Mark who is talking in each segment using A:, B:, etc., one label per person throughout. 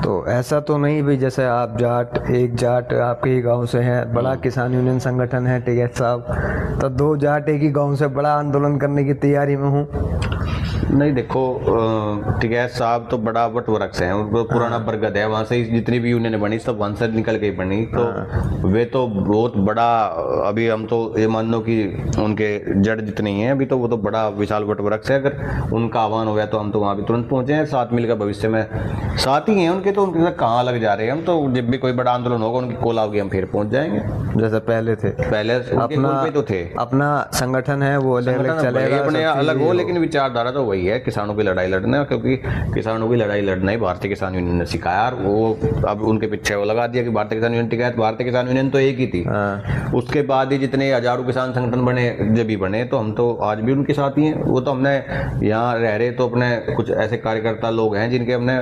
A: तो ऐसा तो नहीं भाई, जैसे आप एक जाट आपके ही गांव से हैं, बड़ा किसान यूनियन संगठन है टिकैत साहब, तो 2 जाट एक ही गांव से बड़ा आंदोलन करने की तैयारी में हूँ।
B: नहीं देखो, टिकैत साहब तो बड़ा वट वृक्ष है, उनको पुराना बरगद है, वहां से जितनी भी यूनियन बनी सब वहां से निकल के ही बनी, तो वे तो बहुत बड़ा, अभी हम तो ये मान लो कि उनके जड़ जितनी है अभी, तो वो तो बड़ा विशाल वट वृक्ष है। अगर उनका आह्वान हो गया तो हम तो वहां भी तुरंत पहुंचे हैं, साथ मिलकर भविष्य में साथ ही हैं उनके, तो उनके साथ कहाँ लग जा रहे हैं हम, तो जब भी कोई बड़ा आंदोलन होगा उनकी कॉल आओगी हम फिर पहुंच जाएंगे,
A: जैसे पहले थे।
B: पहले
A: अपना
B: पे तो थे,
A: अपना संगठन है वो अलग चलेगा,
B: अपने अलग हो, लेकिन विचारधारा तो वही है, किसानों की लड़ाई लड़ना, क्योंकि किसानों की लड़ाई लड़ना ही भारतीय किसान यूनियन ने सिखाया। और वो अब उनके पीछे वो लगा दिया कि भारतीय किसान यूनियन टिकैत, भारतीय किसान यूनियन तो एक ही थी। उसके बाद ही जितने हजारों किसान संगठन बने, जब भी बने, तो हम तो आज भी उनके साथ ही हैं। वो तो हमने यहाँ रह रहे तो अपने कुछ ऐसे कार्यकर्ता लोग हैं जिनके हमने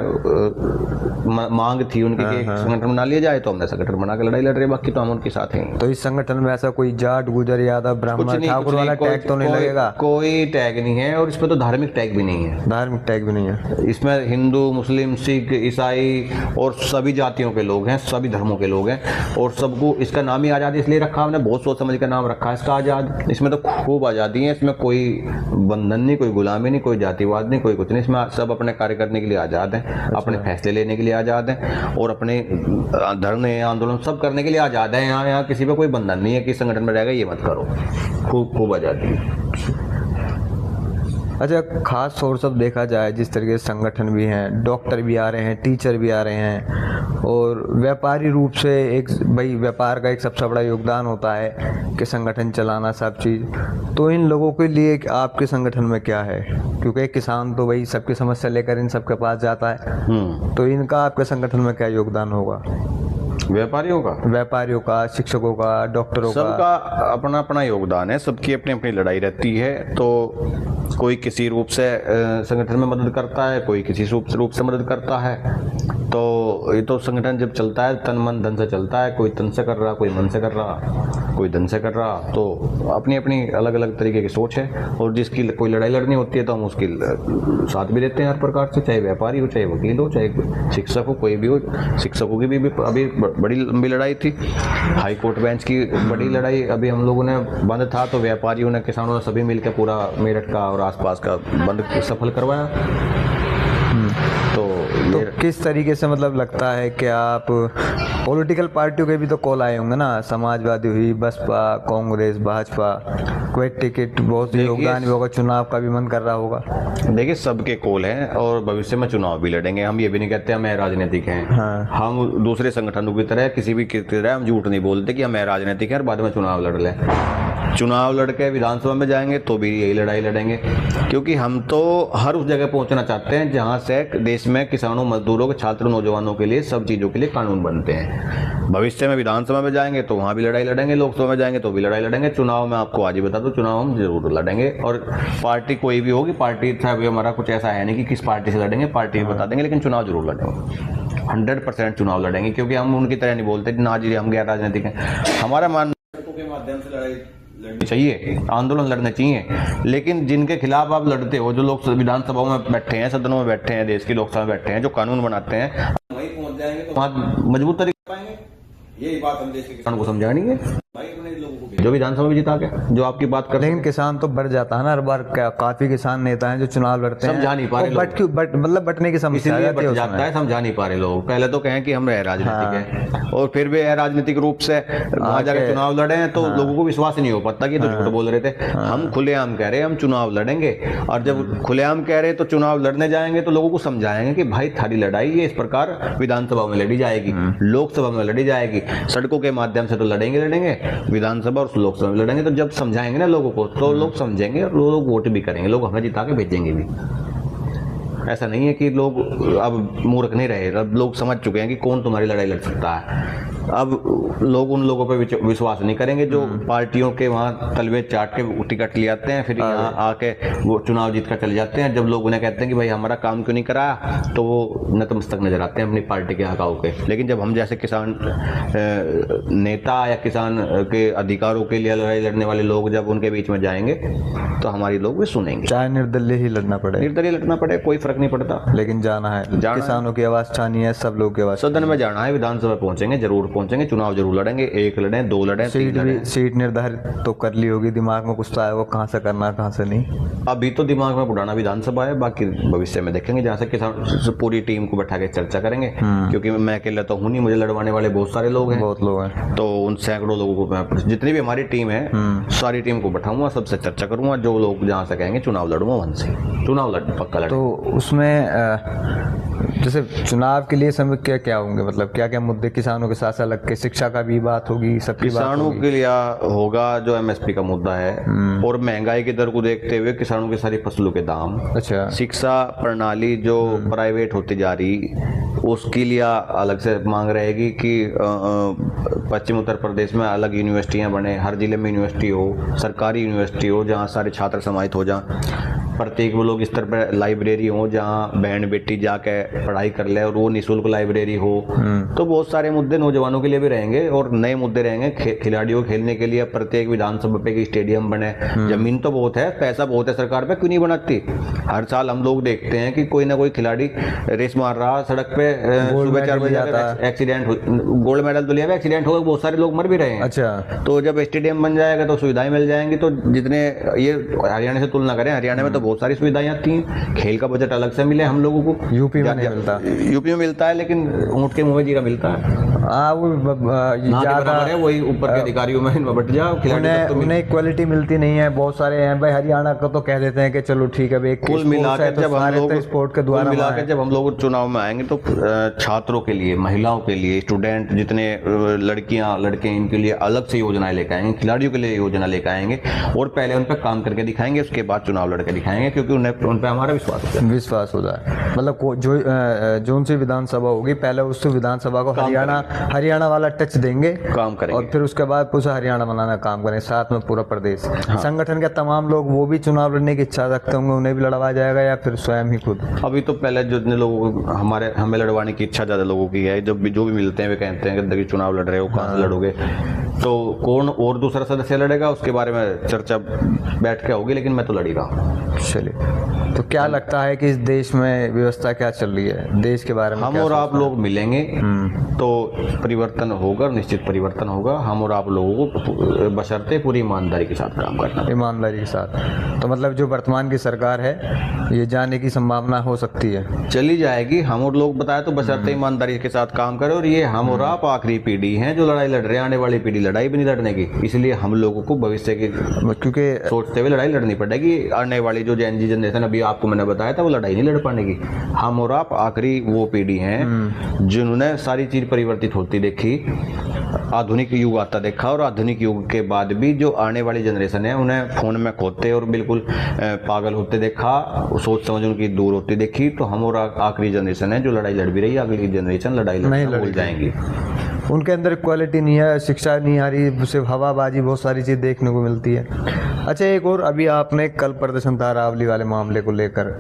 B: मांग थी उनकी कि संगठन बना लिया जाए, तो हमने संगठन बना के लड़ाई लड़ रहे, बाकी तो हम उनके साथ हैं।
A: तो इस संगठन में ऐसा कोई जाट गुजर यादव ब्राह्मण ठाकुर वाला टैग तो नहीं लगेगा?
B: कोई टैग नहीं है, और इसमें तो धार्मिक टैग भी नहीं है,
A: धार्मिक टैग भी नहीं है
B: इसमें। हिंदू, मुस्लिम, सिख, ईसाई और सभी जातियों के लोग हैं, सभी धर्मों के लोग हैं, और सबको इसका नाम ही आज़ाद इसलिए रखा हमने, बहुत सोच समझ का नाम रखा है इसका आज़ाद। इसमें तो खूब आज़ादी है, इसमें कोई बंधन नहीं, कोई गुलामी नहीं, कोई जातिवाद नहीं, कोई कुछ नहीं। इसमें सब अपने कार्य करने के लिए आज़ाद हैं, अपने फैसले लेने के लिए आज़ाद हैं, और अपने धरने आंदोलन सब करने के लिए आज़ाद है। यहाँ किसी पे कोई बंधन नहीं है कि संगठन में रहेगा ये मत करो, खूब आज़ादी है।
A: अच्छा, खास तौर से देखा जाए जिस तरीके से संगठन भी हैं, डॉक्टर भी आ रहे हैं, टीचर भी आ रहे हैं, और व्यापारी रूप से एक भाई व्यापार का एक सबसे बड़ा योगदान होता है कि संगठन चलाना सब चीज़, तो इन लोगों के लिए आपके संगठन में क्या है? क्योंकि एक किसान तो भाई सबकी समस्या लेकर इन सबके पास जाता है, तो इनका आपके संगठन में क्या योगदान होगा? व्यापारियों का, शिक्षकों का, डॉक्टरों का,
B: सबका अपना अपना योगदान है, सबकी अपनी अपनी लड़ाई रहती है। तो कोई किसी रूप से संगठन में मदद करता है, कोई किसी रूप से मदद करता है। तो ये तो संगठन जब चलता है तन मन धन से चलता है, कोई तन से कर रहा, कोई मन से कर रहा, कोई धन से कर रहा, तो अपनी अपनी अलग अलग तरीके की सोच है। और जिसकी कोई लड़ाई लड़नी होती है तो हम उसकी साथ भी देते हैं हर प्रकार से, चाहे व्यापारी हो, चाहे वकील हो, चाहे शिक्षक हो, कोई भी हो। शिक्षकों की भी अभी बड़ी लंबी लड़ाई थी, हाई कोर्ट बेंच की बड़ी लड़ाई अभी हम लोगों ने बंद था, तो व्यापारियों ने, किसानों ने सभी मिलकर पूरा मेरठ का और आसपास का बंद सफल करवाया। तो
A: किस तरीके से मतलब लगता है कि आप पॉलिटिकल पार्टियों के भी तो कॉल आए होंगे ना, समाजवादी हुई, बसपा, कांग्रेस, भाजपा, कोई टिकट बहुत योगदान भी होगा, चुनाव का भी मन कर रहा होगा?
B: देखिए, सबके कॉल हैं और भविष्य में चुनाव भी लड़ेंगे। हम ये भी नहीं कहते हम राजनीतिक हैं। हम दूसरे संगठनों की तरह किसी भी की तरह हम झूठ नहीं बोलते कि हम राजनीतिक हैं और बाद में चुनाव लड़ लें। चुनाव लड़के विधानसभा में जाएंगे तो भी यही लड़ाई लड़ेंगे, क्योंकि हम तो हर उस जगह पहुंचना चाहते हैं जहां से देश में किसानों, मजदूरों के, छात्रों, नौजवानों के लिए सब चीज़ों के लिए कानून बनते हैं। भविष्य में विधानसभा में जाएंगे तो वहां भी लड़ाई लड़ेंगे, लोकसभा में जाएंगे तो भी लड़ाई लड़ेंगे। चुनाव में आपको आज ही बता दो, चुनाव हम जरूर लड़ेंगे। और पार्टी कोई भी होगी, पार्टी था भी हमारा कुछ ऐसा है नहीं कि किस पार्टी से लड़ेंगे, पार्टी बता देंगे, लेकिन चुनाव जरूर लड़ेंगे, 100% चुनाव लड़ेंगे। क्योंकि हम उनकी तरह नहीं बोलते ना जी हम गैर राजनीतिक हैं। हमारा मानना के माध्यम से लड़ाई लड़नी चाहिए, आंदोलन लड़ने चाहिए, लेकिन जिनके खिलाफ आप लड़ते हो, जो लोग विधानसभाओं में बैठे हैं, सदनों में बैठे हैं, देश की लोकसभा में बैठे हैं, जो कानून बनाते हैं, वहीं पहुंच जाएंगे तो वहां मजबूत तरीके पाएंगे। यही बात हम देश के किसानों को समझानी है भाई, अपने लोगों को जो विधानसभा में जिता के जो आपकी बात कर।
A: लेकिन किसान तो बढ़ जाता है ना हर बार, काफी किसान नेता हैं जो चुनाव लड़ते हैं,
B: समझा नहीं पा रहे
A: मतलब बटने की समस्या
B: बट जाता है, समझा नहीं पा रहे लोग। पहले तो कहें कि हम राजनीतिक हैं, और फिर भी राजनीतिक रूप से वहां जाकर चुनाव लड़े हैं, तो लोगों को विश्वास नहीं हो पाता कि तो झूठ बोल रहे थे। हम खुलेआम कह रहे हैं हम चुनाव लड़ेंगे, और जब खुलेआम कह रहे हैं तो चुनाव लड़ने जाएंगे तो लोगों को समझाएंगे कि भाई थारी लड़ाई ये इस प्रकार विधानसभा में लड़ी जाएगी, लोकसभा में लड़ी जाएगी, सड़कों के माध्यम से तो लड़ेंगे, विधानसभा और लोकसभा में लड़ेंगे। तो जब समझाएंगे ना लोगों को, तो लोग समझेंगे और लोग वोट भी करेंगे, लोग हमें जिता के भेजेंगे भी। ऐसा नहीं है कि लोग अब मूर्ख नहीं रहे, अब लोग समझ चुके हैं कि कौन तुम्हारी लड़ाई लड़ सकता है। अब लोग उन लोगों पर विश्वास नहीं करेंगे जो पार्टियों के वहाँ तलवे चाट के टिकट ले आते हैं, फिर यहाँ आके वो चुनाव जीत कर चले जाते हैं। जब लोग उन्हें कहते हैं कि भाई हमारा काम क्यों नहीं कराया, तो वो नतमस्तक नजर आते हैं अपनी पार्टी के हकाओं के। लेकिन जब हम जैसे किसान नेता या किसान के अधिकारों के लिए लड़ाई लड़ने वाले लोग जब उनके बीच में जाएंगे तो हमारी लोग भी सुनेंगे,
A: चाहे निर्दलीय ही लड़ना पड़े,
B: निर्दलीय लड़ना पड़े, कोई फर्क फर्क नहीं पड़ता,
A: लेकिन जाना है, किसानों की आवाज उठानी है, सब लोग की आवाज।
B: सदन में जाना है, विधानसभा पहुंचेंगे, जरूर पहुंचेंगे, चुनाव जरूर लड़ेंगे, 1 लड़ें, 2 लड़ें, 3 लड़ें।
A: सीट निर्धारित तो कर ली होगी, दिमाग में कुछ तो आया वो कहाँ से करना है कहाँ से नहीं।
B: अभी तो दिमाग में बुढ़ाना विधानसभा है, बाकी भविष्य में देखेंगे, जहाँ से किसान पूरी टीम को बैठा के चर्चा करेंगे, क्योंकि मैं अकेला तो हूँ नहीं, मुझे लड़वाने वाले बहुत सारे लोग हैं,
A: बहुत लोग हैं,
B: तो उन सैकड़ों लोगों को मैं, जितनी भी हमारी टीम है सारी टीम को बैठाऊंगा, सबसे चर्चा करूंगा, जो लोग जहाँ से कहेंगे चुनाव लड़ूंगा वहां से चुनाव पक्का लड़ूंगा।
A: तो उसमें जैसे चुनाव के लिए समय क्या क्या होंगे, मतलब क्या क्या मुद्दे किसानों के साथ अलग के, शिक्षा का भी बात होगी, सबकी बात
B: किसानों के लिए होगा जो एमएसपी का मुद्दा है, और महंगाई की दर को देखते हुए किसानों की सारी फसलों के दाम,
A: अच्छा,
B: शिक्षा प्रणाली जो प्राइवेट होती जा रही उसके लिए अलग से मांग रहेगी कि पश्चिम उत्तर प्रदेश में अलग यूनिवर्सिटियां बने, हर जिले में यूनिवर्सिटी हो, सरकारी यूनिवर्सिटी हो जहां सारे छात्र समाहित हो जाएं, प्रत्येक वो लोग स्तर पर लाइब्रेरी हो जहां बहन बेटी जाके पढ़ाई कर ले और वो निःशुल्क लाइब्रेरी हो। तो बहुत सारे मुद्दे नौजवानों के लिए भी रहेंगे और नए मुद्दे रहेंगे, खिलाड़ियों को खेलने के लिए प्रत्येक विधानसभा पे की स्टेडियम बने, जमीन तो बहुत है, पैसा बहुत है, सरकार पे क्यों नहीं बनाती। हर साल हम लोग देखते हैं कि कोई ना कोई खिलाड़ी रेस मार रहा सड़क पे, सुबह 4 बजे एक्सीडेंट, गोल्ड मेडल तो लिया, एक्सीडेंट हो, बहुत सारे लोग मर भी रहे हैं।
A: अच्छा,
B: तो जब स्टेडियम बन जाएगा तो सुविधाएं मिल जाएंगी, तो जितने ये हरियाणा से तुलना करें, हरियाणा में तो बहुत सारी सुविधाएं आती हैं, खेल का बजट अलग से मिले हम लोगों को,
A: यूपी में नहीं मिलता,
B: यूपी में मिलता है लेकिन ऊँट के मुंह में जीरा मिलता है।
A: वो ज्यादा
B: है, वही ऊपर के अधिकारियों में बट जाओ,
A: उन्हें इक्वालिटी मिलती नहीं है। बहुत सारे हैं भाई हरियाणा का तो कह देते हैं कि चलो ठीक है,
B: कुल मिलाकर जब हम लोग
A: स्पोर्ट के द्वारा
B: मिलाकर जब हम लोग चुनाव में आएंगे तो छात्रों के लिए, महिलाओं के लिए, स्टूडेंट जितने लड़कियां लड़के, इनके लिए अलग से योजनाएं लेकर आएंगे, खिलाड़ियों के लिए योजना लेकर आएंगे और पहले उन पर काम करके दिखाएंगे, उसके बाद चुनाव लड़के दिखाएंगे, क्योंकि उन पर हमारा विश्वास हो जाए। मतलब जो सी विधानसभा होगी पहले उस विधानसभा को हरियाणा वाला टच देंगे, काम करेंगे और फिर उसके बाद पूरा हरियाणा बनाना काम करेंगे, साथ में पूरा प्रदेश। हाँ। संगठन के तमाम लोग वो भी चुनाव लड़ने की इच्छा रखते होंगे, उन्हें भी लड़वाया जाएगा या फिर स्वयं ही खुद? अभी तो पहले जितने लोग हमें लड़वाने की इच्छा ज्यादा लोगों की है, जो भी मिलते हैं वे कहते हैं कि चुनाव लड़ रहे हो, कहाँ से लड़ोगे, तो कौन और दूसरा सदस्य लड़ेगा उसके बारे में चर्चा बैठ के होगी, लेकिन मैं तो लड़ी रहा हूँ।
A: चलिए, तो क्या लगता है कि इस देश में व्यवस्था क्या चल रही है, देश के बारे में
B: हम और आप लोग मिलेंगे तो परिवर्तन होगा, निश्चित परिवर्तन होगा। हम और आप लोगों को बशर्ते पूरी ईमानदारी के साथ काम करना,
A: ईमानदारी के साथ। तो मतलब जो वर्तमान की सरकार है ये जाने की संभावना हो सकती है,
B: चली जाएगी। हम और लोग बताए तो बशर्ते ईमानदारी के साथ काम करें, और ये हम और आप आखिरी पीढ़ी हैं जो लड़ाई लड़ रहे हैं, आने वाली पीढ़ी लड़ाई भी नहीं लड़ने की, इसलिए हम लोगों को भविष्य की क्योंकि सोचते हुए लड़ाई लड़नी पड़ेगी। आने वाली जो जेन जी जनरेशन, अभी आपको मैंने बताया था, वो लड़ाई नहीं लड़ पाने की। हम और आप आखिरी वो पीढ़ी हैं जिन्होंने सारी चीज परिवर्तित होती देखी, आधुनिक युग आता देखा, और आधुनिक युग के बाद भी जो आने वाली जनरेशन है उन्हें फोन में खोते और बिल्कुल पागल होते देखा, सोच समझ उनकी दूर होती देखी। तो हम और आखिरी जनरेशन है जो लड़ाई लड़ भी रही है, अगली जनरेशन लड़ाई लड़ना भूल जाएंगी।
A: उनके अंदर क्वालिटी नहीं है, शिक्षा नहीं आ रही, सिर्फ हवाबाजी, बहुत सारी चीज देखने को मिलती है। अच्छा, एक और, अभी आपने कल प्रदर्शन था अरावली वाले मामले को लेकर,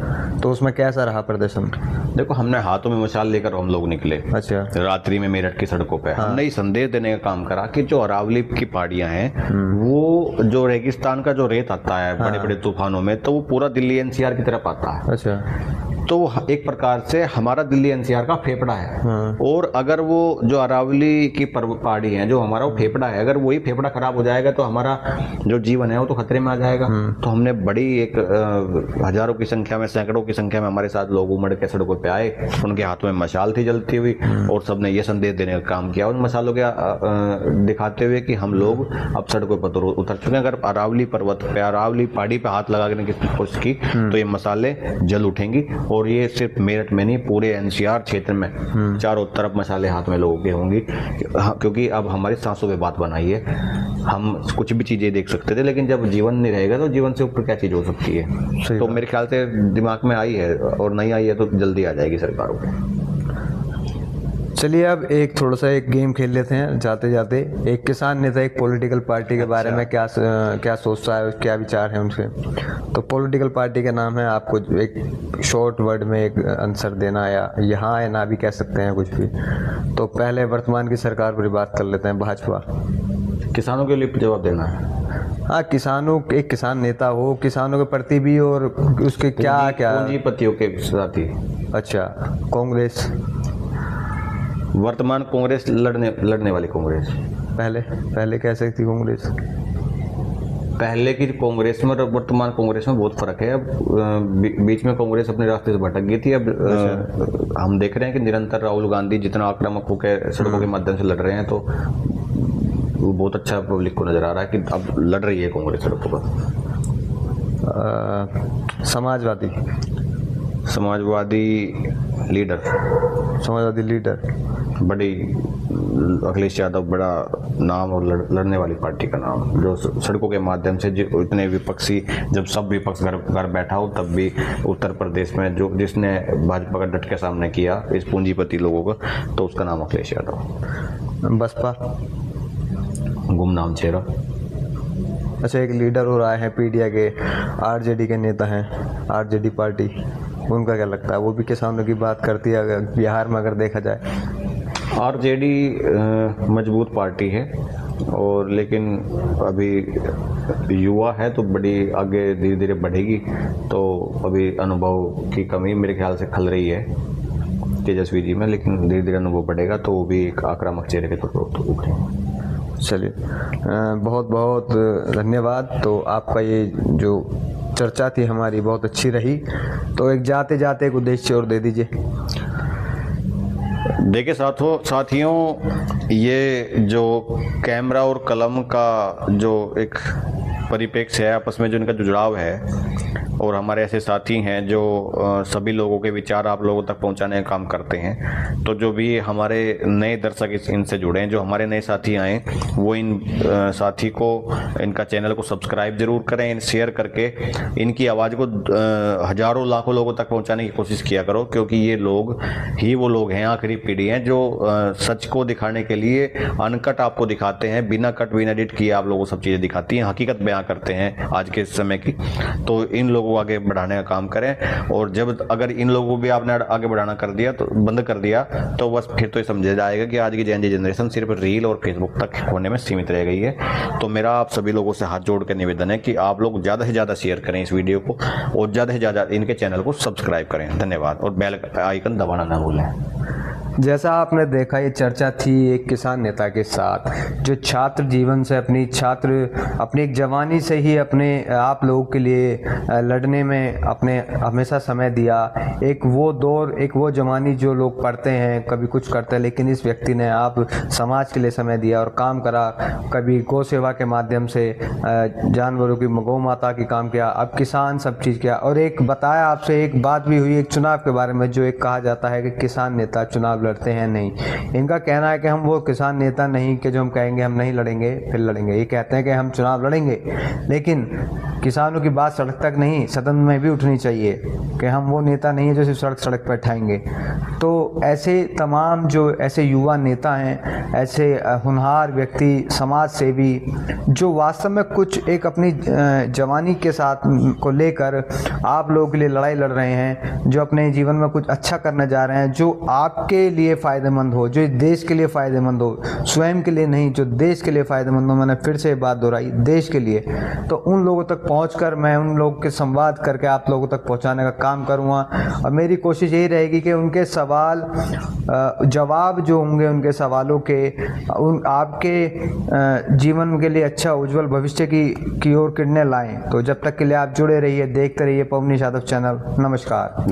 A: तो उसमें कैसा रहा प्रदर्शन?
B: देखो, हमने हाथों में मशाल लेकर हम लोग निकले। अच्छा। रात्रि में मेरठ की सड़कों पे। हाँ। हमने ये संदेश देने का काम करा कि जो अरावली की पहाड़ियां हैं, वो जो रेगिस्तान का जो रेत आता है बड़े बड़े तूफानों में, तो वो पूरा दिल्ली एनसीआर की तरफ आता है। अच्छा। तो एक प्रकार से हमारा दिल्ली एनसीआर का फेफड़ा है। हाँ। और अगर वो जो अरावली की पहाड़ी है जो हमारा वो फेफड़ा है, अगर वही फेफड़ा खराब हो जाएगा तो हमारा जो जीवन है वो तो खतरे में आ जाएगा। तो हमने बड़ी एक हजारों की संख्या में, सैकड़ों की संख्या में हमारे साथ लोग उमड़ के सड़कों पे आए, उनके हाथों में मशाल थी जलती हुई, और सबने ये संदेश देने का काम किया उन मशालों के दिखाते हुए कि हम लोग अब सड़कों पर उतर चुके हैं। अगर अरावली पर्वत पे, अरावली पहाड़ी पे हाथ लगाने की कोशिश की तो ये मसाले जल उठेंगी। और ये सिर्फ मेरठ में नहीं, पूरे एनसीआर क्षेत्र में चारों तरफ मसाले हाथ में लोगों के होंगी, क्योंकि अब हमारी सांसों पे बात बनाई है। हम कुछ भी चीजें देख सकते थे, लेकिन जब जीवन नहीं रहेगा तो जीवन से ऊपर क्या चीज हो सकती है। तो मेरे ख्याल से दिमाग में आई है, और नहीं आई है तो जल्दी आ जाएगी सरकारों को।
A: चलिए, अब एक थोड़ा सा एक गेम खेल लेते हैं जाते जाते। एक किसान नेता एक पॉलिटिकल पार्टी के बारे में क्या सोचता है, क्या विचार है उनसे। तो पॉलिटिकल पार्टी का नाम है, आपको एक शॉर्ट वर्ड में एक आंसर देना, या यहाँ या ना भी कह सकते हैं, कुछ भी। तो पहले वर्तमान की सरकार पर बात कर लेते हैं, भाजपा।
B: किसानों के लिए जवाब देना है।
A: हाँ, किसानों, एक किसान नेता हो, किसानों के प्रति भी, और उसके क्या क्या
B: पूंजीपतियों के साथी।
A: अच्छा, कांग्रेस,
B: वर्तमान कांग्रेस लड़ने वाली कांग्रेस।
A: पहले कैसे थी कांग्रेस?
B: पहले की कांग्रेस में और वर्तमान कांग्रेस में बहुत फर्क है। अब बीच में कांग्रेस अपने रास्ते से भटक गई थी। अब हम देख रहे हैं कि निरंतर राहुल गांधी जितना आक्रामक होकर सड़कों के माध्यम से लड़ रहे हैं, तो वो बहुत अच्छा पब्लिक को नजर आ रहा है कि अब लड़ रही है कांग्रेस सड़कों पर। समाजवादी लीडर बड़ी अखिलेश यादव, बड़ा नाम और लड़ने वाली पार्टी का नाम, जो सड़कों के माध्यम से इतने विपक्षी, जब सब विपक्ष घर बैठा हो तब भी उत्तर प्रदेश में जो जिसने भाजपा का डट के सामने किया इस पूंजीपति लोगों को, तो उसका नाम अखिलेश यादव।
A: बसपा
B: गुमनाम चेहरा।
A: अच्छा, एक लीडर हो रहा है पीडिया के, आरजेडी के नेता हैं, आरजेडी पार्टी, उनका क्या लगता है? वो भी किसानों की बात करती है अगर बिहार में अगर देखा जाए?
B: आरजेडी मजबूत पार्टी है, और लेकिन अभी युवा है तो बड़ी आगे धीरे धीरे बढ़ेगी, तो अभी अनुभव की कमी मेरे ख्याल से खल रही है तेजस्वी जी में, लेकिन धीरे धीरे अनुभव बढ़ेगा तो वो भी एक आक्रामक चेहरे के तौर पर उभरेंगे।
A: चलिए, बहुत बहुत धन्यवाद। तो आपका ये जो चर्चा थी हमारी बहुत अच्छी रही, तो एक जाते जाते एक उद्देश्य और दे दीजिए।
B: देखिए साथियों, ये जो कैमरा और कलम का जो एक परिप्रेक्ष्य है, आपस में जो इनका जो जुड़ाव है, और हमारे ऐसे साथी हैं जो सभी लोगों के विचार आप लोगों तक पहुंचाने का काम करते हैं। तो जो भी हमारे नए दर्शक इनसे जुड़े हैं, जो हमारे नए साथी आए, वो इन साथी को, इनका चैनल को सब्सक्राइब जरूर करें, शेयर करके इनकी आवाज़ को हजारों लाखों लोगों तक पहुंचाने की कोशिश किया करो, क्योंकि ये लोग ही वो लोग हैं, आखिरी पीढ़ी हैं, जो सच को दिखाने के लिए अनकट आपको दिखाते हैं, बिना कट बिना एडिट किए आप लोगों को सब चीज़ें दिखाती हैं, हकीकत बयां करते हैं आज के समय की। तो इन लोगों को आगे बढ़ाने का काम करें, और जब अगर इन लोगों को भी आपने आगे बढ़ाना कर दिया, तो बंद कर दिया, तो बस फिर तो ये समझा जाएगा कि आज की जेन जी जनरेशन सिर्फ रील और फेसबुक तक होने में सीमित रह गई है। तो मेरा आप सभी लोगों से हाथ जोड़ कर निवेदन है कि आप लोग ज़्यादा से ज़्यादा शेयर करें इस वीडियो को, और ज़्यादा से ज़्यादा इनके चैनल को सब्सक्राइब करें। धन्यवाद, और बेल आइकन दबाना ना भूलें।
A: जैसा आपने देखा, ये चर्चा थी एक किसान नेता के साथ, जो छात्र जीवन से अपनी एक जवानी से ही अपने आप लोगों के लिए लड़ने में अपने हमेशा समय दिया। एक वो दौर, एक वो जवानी जो लोग पढ़ते हैं, कभी कुछ करते हैं, लेकिन इस व्यक्ति ने आप समाज के लिए समय दिया और काम करा। कभी गौ सेवा के माध्यम से जानवरों की, गौ माता की काम किया, अब किसान सब चीज़ किया। और एक बताया आपसे, एक बात भी हुई एक चुनाव के बारे में, जो एक कहा जाता है कि किसान नेता चुनाव लड़ते हैं। नहीं, इनका कहना है कि हम वो किसान नेता नहीं कि जो हम कहेंगे हम नहीं लड़ेंगे फिर लड़ेंगे। ये कहते हैं कि हम चुनाव लड़ेंगे, लेकिन किसानों की बात सड़क तक नहीं, सदन में भी उठनी चाहिए कि हम वो नेता नहीं है जो सिर्फ सड़क पर उठाएंगे। तो ऐसे तमाम जो ऐसे युवा नेता हैं, ऐसे होनहार व्यक्ति, समाज सेवी, जो वास्तव में कुछ एक अपनी जवानी के साथ को लेकर आप लोगों के लिए लड़ाई लड़ रहे हैं, जो अपने जीवन में कुछ अच्छा करने जा रहे हैं, जो आपके लिए फ़ायदेमंद हो, जो देश के लिए फ़ायदेमंद हो, स्वयं के लिए नहीं, जो देश के लिए फ़ायदेमंद हो। मैंने फिर से बात दोहराई, देश के लिए। तो उन लोगों तक पहुंचकर मैं उन लोगों के संवाद करके आप लोगों तक पहुंचाने का काम करूंगा, और मेरी कोशिश यही रहेगी कि उनके सवाल जवाब जो होंगे उनके सवालों के, उन आपके जीवन के लिए अच्छा उज्जवल भविष्य की ओर किरणें लाएं। तो जब तक के लिए आप जुड़े रहिए, देखते रहिए पवनीश यादव चैनल। नमस्कार।